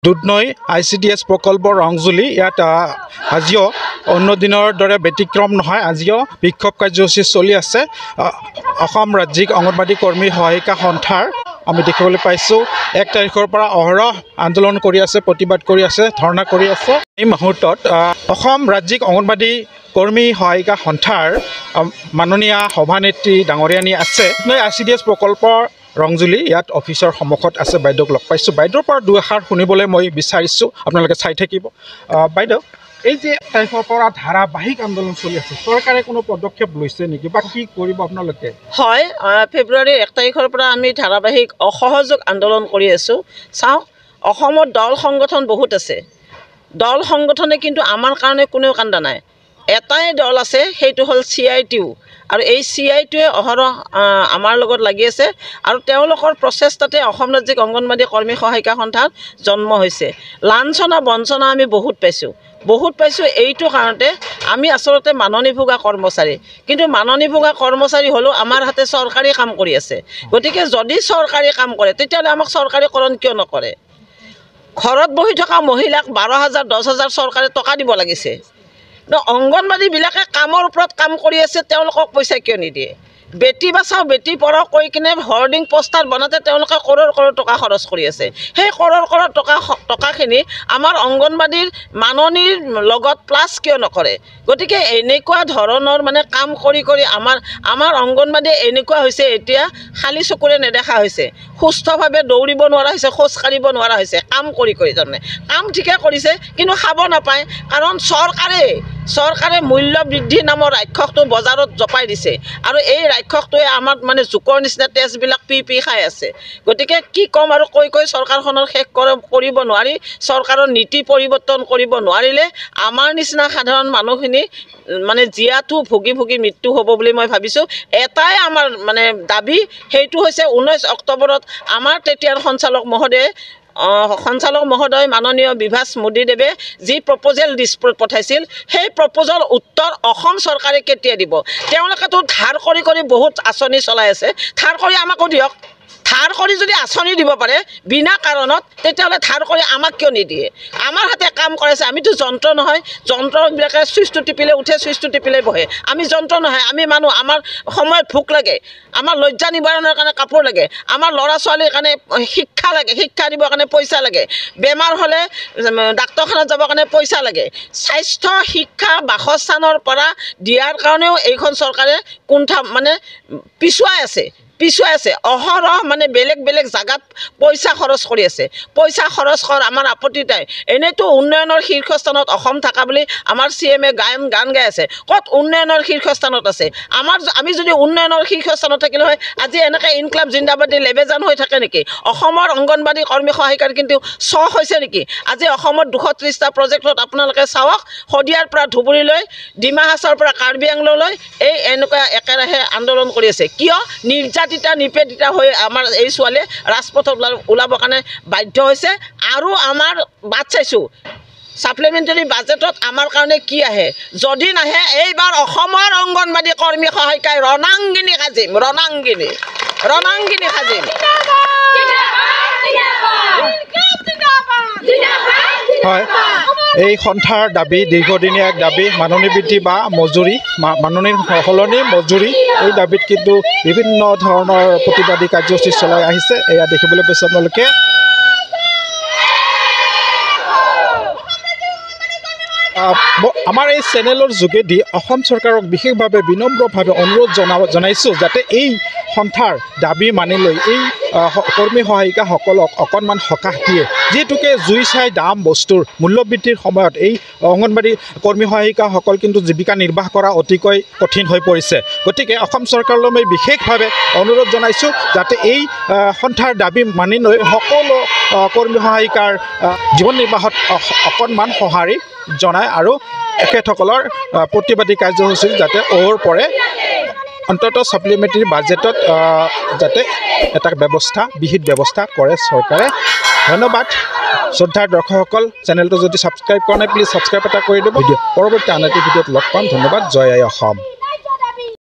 Dudhnoi ICDS প্ৰকল্পৰ ৰংজুলি ইয়াত আজিও অন্য দিনৰ দৰে ব্যতিক্ৰম নহয় আজিও বিক্ষোভ কাৰ্যসূচী চলি আছে অসম ৰাজ্যিক অংগনবাদী কৰ্মী সহায়িকা সন্থাৰ আমি দেখিবলৈ পাইছোঁ 1 তাৰিখৰ পৰা অহৰহ আন্দোলন কৰি আছে প্ৰতিবাদ কৰি আছে ধৰ্ণা কৰি আছে এই মুহূৰ্তত অসম ৰাজ্যিক অংগনবাদী কৰ্মী সহায়িকা সন্থাৰ মাননীয় সভানেত্ৰী ডাঙৰীয়ানী আছে ICDS প্ৰকল্পৰ ৰংজুলি ইয়াত অফিচৰ সন্মুখত আছে বাইদেউক লগ পাইছোঁ বাইদেউৰ পৰা দুই এষাৰ শুনিবলৈ মই বিচাৰিছোঁ আপোনালোকে চাই থাকিব বাইদেউ এই যে 1 তাৰিখৰ পৰা ধাৰাবাহিক আন্দোলন চলি আছে চৰকাৰে কোনো পদক্ষেপ লৈছে নেকি বা কি কৰিব আপোনালোকে হয় ফেব্ৰুৱাৰী 1 তাৰিখৰ পৰা আমি ধাৰাবাহিক অসহযোগ আন্দোলন কৰি আছোঁ চাওক অসমত দল সংগঠন বহুত আছে দল সংগঠনে কিন্তু আমাৰ কাৰণে কোনেও কান্দা নাই এটাই দল আছে সেইটো হ'ল CITU আৰু এই CITUৱে অহৰহ আমাৰ লগত লাগি আছে আৰু তেওঁলোকৰ প্ৰচেষ্টাতে অসম ৰাজ্যিক অংগনবাদী কৰ্মী সহায়িকা সন্থাৰ জন্ম হৈছে লাঞ্ছনা বঞ্চনা আমি বহুত পাইছোঁ এইটো কাৰণতে আমি আচলতে মাননীভোগা কৰ্মচাৰী কিন্তু মাননীভোগা কৰ্মচাৰী হ'লেও আমাৰ হাতে চৰকাৰী কাম কৰি আছে গতিকে যদি চৰকাৰী কাম কৰে তেতিয়াহ'লে আমাক চৰকাৰীকৰণ কিয় নকৰে ঘৰত বহি থকা মহিলাক 12,000 10,000 চৰকাৰে টকা দিব লাগিছে অংগনবাদীবিলাকে কামৰ ওপৰত কাম কৰি আছে তেওঁলোকক পইচা কিয় নিদিয়ে বেটি বাঁচাও বেটি পঢ়াও কৈ কিনে হৰ্ডিং পোষ্টাৰ বনাতে তেওঁলোকে কৰোৰ টকা খৰচ কৰি আছে সেই কৰোৰ টকাখিনি আমাৰ অংগনবাদীৰ মাননীৰ লগত প্লাছ কিয় নকৰে গতিকে এনেকুৱা ধৰণৰ মানে কাম কৰি আমাৰ অংগনবাদীয়ে এনেকুৱা হৈছে এতিয়া খালী চকুৰে নেদেখা হৈছে সুস্থভাৱে দৌৰিব নোৱাৰা হৈছে খোজ কাঢ়িব নোৱাৰা হৈছে কাম কৰি তাৰমানে কাম ঠিকে কৰিছে কিন্তু খাব নাপায় কাৰণ চৰকাৰে মূল্য বৃদ্ধি নামৰ ৰাক্ষসটো বজাৰত জপাই দিছে আৰু এই ৰাক্ষসটোৱে আমাৰ মানে জোকৰ নিচিনা তেজবিলাক পি খাই আছে গতিকে কি ক'ম আৰু কৈ চৰকাৰখনৰ শেষ কৰিব নোৱাৰি চৰকাৰৰ নীতি পৰিৱৰ্তন কৰিব নোৱাৰিলে আমাৰ নিচিনা সাধাৰণ মানুহখিনি মানে জীয়াটো ভুগি মৃত্যু হ'ব বুলি মই ভাবিছোঁ এটাই আমাৰ মানে দাবী সেইটো হৈছে 19 অক্টোবৰত আমাৰ তেতিয়াৰ সঞ্চালক মহোদয় মাননীয় বিভাস মোদীদেৱে যি প্ৰপ'জেল পঠাইছিল সেই প্ৰপ'জেল উত্তৰ অসম চৰকাৰে কেতিয়া দিব তেওঁলোকেতো ধাৰ কৰি বহুত আঁচনি চলাই আছে ধাৰ কৰি আমাকো দিয়ক ধাৰ কৰি যদি আঁচনি দিব পাৰে বিনা কাৰণত তেতিয়াহ'লে ধাৰ কৰি আমাক কিয় নিদিয়ে আমাৰ হাতে কাম কৰাইছে আমিতো যন্ত্ৰ নহয় যন্ত্ৰবিলাকে চুইচটো টিপিলে উঠে চুইচটো টিপিলে বহে আমি যন্ত্ৰ নহয় আমি মানুহ আমাৰ সময়ত ভোক লাগে আমাৰ লজ্জা নিবাৰণৰ কাৰণে কাপোৰ লাগে আমাৰ ল'ৰা ছোৱালীৰ কাৰণে শিক্ষা লাগে শিক্ষা দিবৰ কাৰণে পইচা লাগে বেমাৰ হ'লে ডাক্তৰখানাত যাবৰ কাৰণে পইচা লাগে স্বাস্থ্য শিক্ষা বাসস্থানৰ পৰা দিয়াৰ কাৰণেও এইখন চৰকাৰে কোনঠা মানে পিছুৱাই আছে অহৰহ মানে বেলেগ জাগাত পইচা খৰচ কৰি আছে পইচা খৰচ আমাৰ আপত্তি নাই এনেতো উন্নয়নৰ শীৰ্ষস্থানত অসম থকা বুলি আমাৰ CMে গান গাই আছে ক'ত উন্নয়নৰ শীৰ্ষস্থানত আছে আমি যদি উন্নয়নৰ শীৰ্ষস্থানত থাকিলে হয় আজি এনেকৈ ইনকলাব জিন্দাবাদী লেবেজান হৈ থাকে নেকি অসমৰ অংগনবাদী কৰ্মী সহায়িকাৰ কিন্তু চখ হৈছে নেকি আজি অসমত 230টা প্ৰজেক্টত আপোনালোকে চাওক শদিয়াৰ পৰা ধুবুৰীলৈ ডিমা হাছাওৰ পৰা কাৰ্বি আংলংলৈ এই এনেকুৱা একেৰাহে আন্দোলন কৰি আছে কিয় নিপেদিতা হৈ আমাৰ এই ছোৱালীয়ে ৰাজপথত ওলাবৰ কাৰণে বাধ্য হৈছে আৰু আমাৰ বাট চাইছোঁ সাপ্লিমেণ্টাৰী বাজেটত আমাৰ কাৰণে কি আহে যদি নাহে এইবাৰ অসমৰ অংগনবাদী কৰ্মী সহায়িকাই ৰণাংগিনী সাজিম হয় এই সন্থাৰ দাবী দীৰ্ঘদিনীয়া এক দাবী মাননী বৃদ্ধি বা মজুৰি মাননীৰ সলনি মজুৰি এই দাবীত কিন্তু বিভিন্ন ধৰণৰ প্ৰতিবাদী কাৰ্যসূচী চলাই আহিছে এয়া দেখিবলৈ পাইছে আপোনালোকে আমাৰ এই চেনেলৰ যোগেদি অসম চৰকাৰক বিশেষভাৱে বিনম্ৰভাৱে অনুৰোধ জনাইছোঁ যাতে এই সন্থাৰ দাবী মানি লৈ এই কৰ্মী সহায়িকাসকলক অকণমান সকাহ দিয়ে যিহেতুকে জুই চাই দাম বস্তুৰ মূল্যবৃদ্ধিৰ সময়ত এই অংগনবাদী কৰ্মী সহায়িকাসকল কিন্তু জীৱিকা নিৰ্বাহ কৰা অতিকৈ কঠিন হৈ পৰিছে গতিকে অসম চৰকাৰলৈ মই বিশেষভাৱে অনুৰোধ জনাইছোঁ যাতে এই সন্থাৰ দাবী মানি লৈ সকলো কৰ্মী সহায়িকাৰ জীৱন নিৰ্বাহত অকণমান সঁহাৰি জনায় আৰু এখেতসকলৰ প্ৰতিবাদী কাৰ্যসূচী যাতে ওৰ পৰে অন্ততঃ সাপ্লিমেণ্টাৰী বাজেটত যাতে এটা বিহিত ব্যৱস্থা কৰে চৰকাৰে ধন্যবাদ শ্ৰদ্ধাৰ দৰ্শকসকল চেনেলটো যদি ছাবস্ক্ৰাইব কৰা নাই প্লিজ ছাবস্ক্ৰাইব এটা কৰি দিব পৰৱৰ্তী আন এটি ভিডিঅ'ত লগ পাম ধন্যবাদ জয় আই অসম